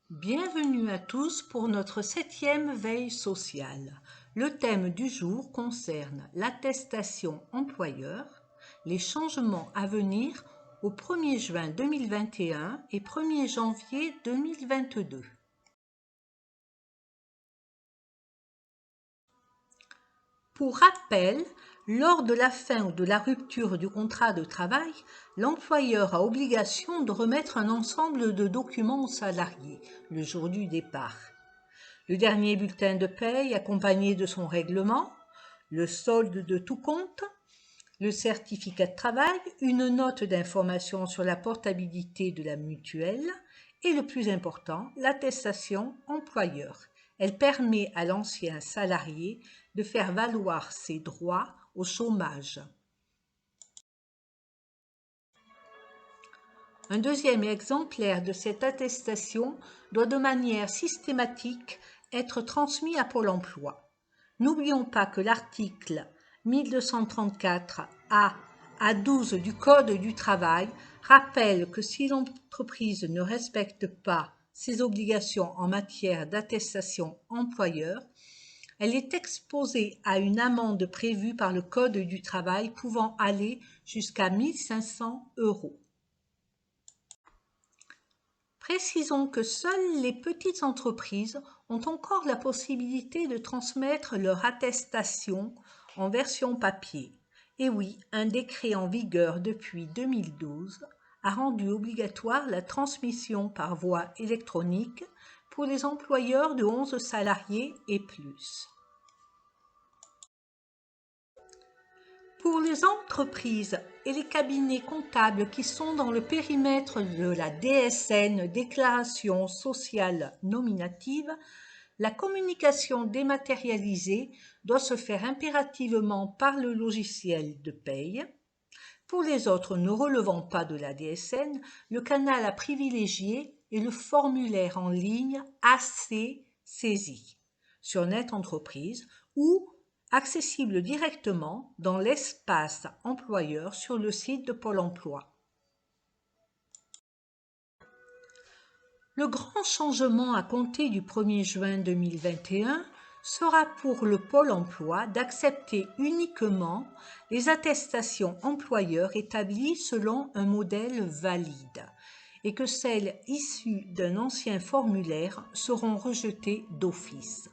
Bienvenue à tous pour notre 7e veille sociale. Le thème du jour concerne l'attestation employeur, les changements à venir au 1er juin 2021 et 1er janvier 2022. Pour rappel, lors de la fin ou de la rupture du contrat de travail, l'employeur a obligation de remettre un ensemble de documents aux salariés le jour du départ. Le dernier bulletin de paye accompagné de son règlement, le solde de tout compte, le certificat de travail, une note d'information sur la portabilité de la mutuelle et le plus important, l'attestation employeur. Elle permet à l'ancien salarié de faire valoir ses droits au chômage. Un deuxième exemplaire de cette attestation doit de manière systématique être transmis à Pôle emploi. N'oublions pas que l'article 1234A à 12 du Code du travail rappelle que si l'entreprise ne respecte pas ses obligations en matière d'attestation employeur, elle est exposée à une amende prévue par le Code du travail pouvant aller jusqu'à 1 500 €. Précisons que seules les petites entreprises ont encore la possibilité de transmettre leur attestation en version papier. Et oui, un décret en vigueur depuis 2012 a rendu obligatoire la transmission par voie électronique pour les employeurs de 11 salariés et plus. Pour les entreprises et les cabinets comptables qui sont dans le périmètre de la DSN, déclaration sociale nominative, la communication dématérialisée doit se faire impérativement par le logiciel de paye. Pour les autres ne relevant pas de la DSN, le canal à privilégier est le formulaire en ligne AC Saisie sur Net Entreprise ou accessible directement dans l'espace employeur sur le site de Pôle emploi. Le grand changement à compter du 1er juin 2021 sera pour le Pôle emploi d'accepter uniquement les attestations employeurs établies selon un modèle valide et que celles issues d'un ancien formulaire seront rejetées d'office.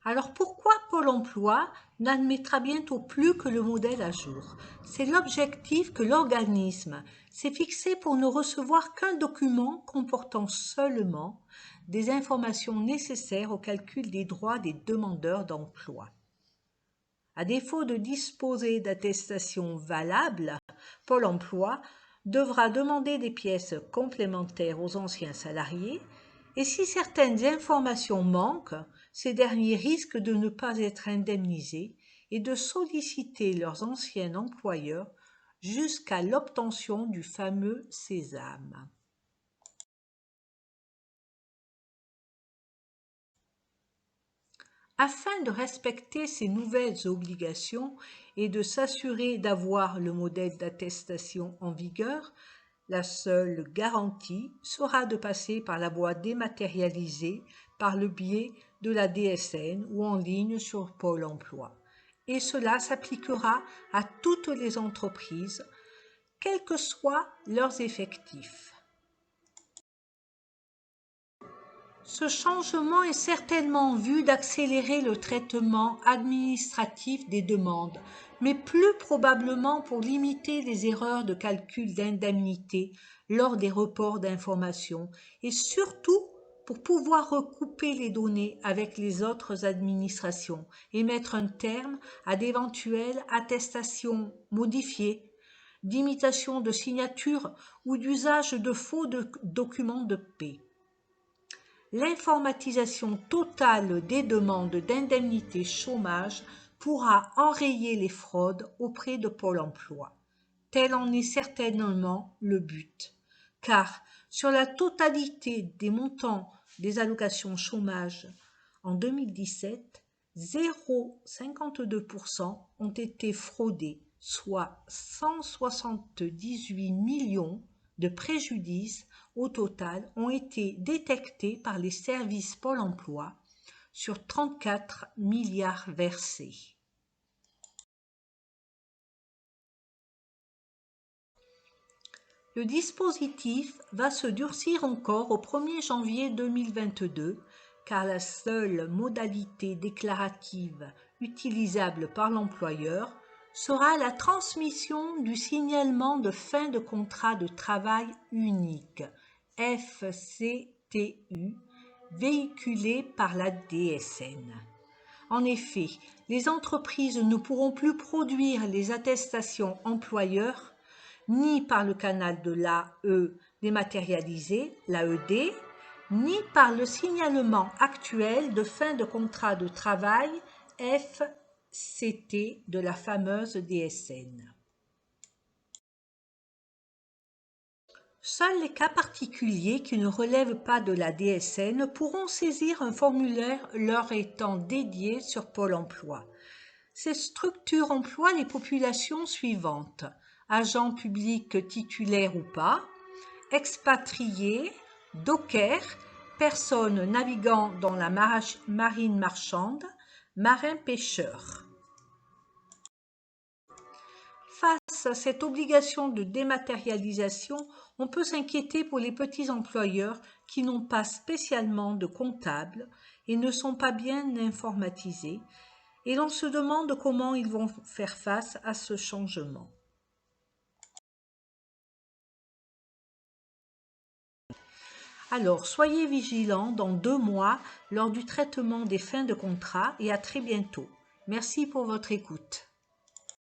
Alors pourquoi Pôle emploi n'admettra bientôt plus que le modèle à jour? C'est l'objectif que l'organisme s'est fixé pour ne recevoir qu'un document comportant seulement des informations nécessaires au calcul des droits des demandeurs d'emploi. À défaut de disposer d'attestations valables, Pôle emploi devra demander des pièces complémentaires aux anciens salariés et si certaines informations manquent, ces derniers risquent de ne pas être indemnisés et de solliciter leurs anciens employeurs jusqu'à l'obtention du fameux sésame. Afin de respecter ces nouvelles obligations et de s'assurer d'avoir le modèle d'attestation en vigueur, la seule garantie sera de passer par la voie dématérialisée par le biais de la DSN ou en ligne sur Pôle emploi. Et cela s'appliquera à toutes les entreprises, quels que soient leurs effectifs. Ce changement est certainement en vue d'accélérer le traitement administratif des demandes, mais plus probablement pour limiter les erreurs de calcul d'indemnité lors des reports d'informations et surtout pour pouvoir recouper les données avec les autres administrations et mettre un terme à d'éventuelles attestations modifiées, d'imitation de signature ou d'usage de faux documents de paie. L'informatisation totale des demandes d'indemnité chômage pourra enrayer les fraudes auprès de Pôle emploi. Tel en est certainement le but, car sur la totalité des montants des allocations chômage en 2017, 0,52% ont été fraudés, soit 178 millions de préjudice au total ont été détectés par les services Pôle emploi sur 34 milliards versés. Le dispositif va se durcir encore au 1er janvier 2022 car la seule modalité déclarative utilisable par l'employeur sera la transmission du signalement de fin de contrat de travail unique, FCTU, véhiculé par la DSN. En effet, les entreprises ne pourront plus produire les attestations employeurs ni par le canal de l'AE dématérialisé, l'AED, ni par le signalement actuel de fin de contrat de travail FCT de la fameuse DSN. Seuls les cas particuliers qui ne relèvent pas de la DSN pourront saisir un formulaire leur étant dédié sur Pôle emploi. Ces structures emploient les populations suivantes: agents publics titulaires ou pas, expatriés, dockers, personnes naviguant dans la marine marchande, marins-pêcheurs. Face à cette obligation de dématérialisation, on peut s'inquiéter pour les petits employeurs qui n'ont pas spécialement de comptable et ne sont pas bien informatisés, et l'on se demande comment ils vont faire face à ce changement. Alors, soyez vigilants dans 2 mois lors du traitement des fins de contrat et à très bientôt. Merci pour votre écoute.